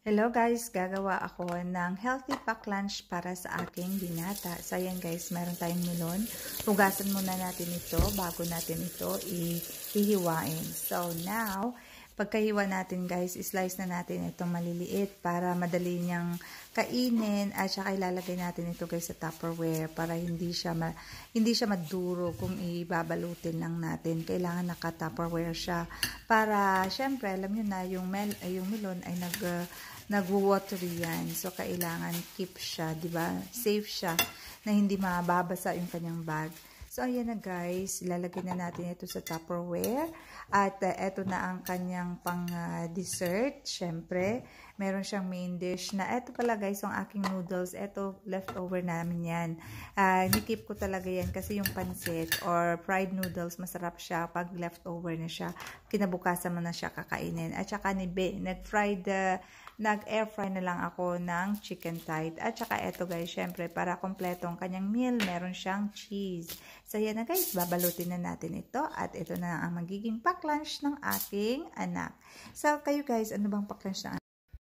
Hello guys, gagawa ako ng healthy pack lunch para sa aking binata. So ayan guys, meron tayong melon. Hugasan muna natin ito bago natin ito ihiwain. So now, pagkahiwa natin guys, slice na natin itong maliliit para madali niyang kainin at saka ilalagay natin ito guys sa Tupperware para hindi siya maduro kung ibabalutin lang natin. Kailangan naka-Tupperware siya para syempre alam niyo na yung melon ay nagwo-watery yan. So, kailangan keep siya, di ba? Safe siya na hindi mababasa yung kanyang bag. So, ayan na guys. Ilalagay na natin ito sa Tupperware. At ito na ang kanyang pang-dessert. Syempre, meron siyang main dish na ito pala guys, yung aking noodles. Ito, leftover namin yan. Nikip ko talaga yan kasi yung pancit or fried noodles, masarap siya pag leftover na siya. Kinabukasan mo na siya kakainin. At saka nag-air fry na lang ako ng chicken thigh. At saka ito guys, syempre, para kompletong kanyang meal, meron siyang cheese. So yan na guys, babalutin na natin ito. At ito na ang magiging pack lunch ng aking anak. So kayo guys, ano bang pack lunch ng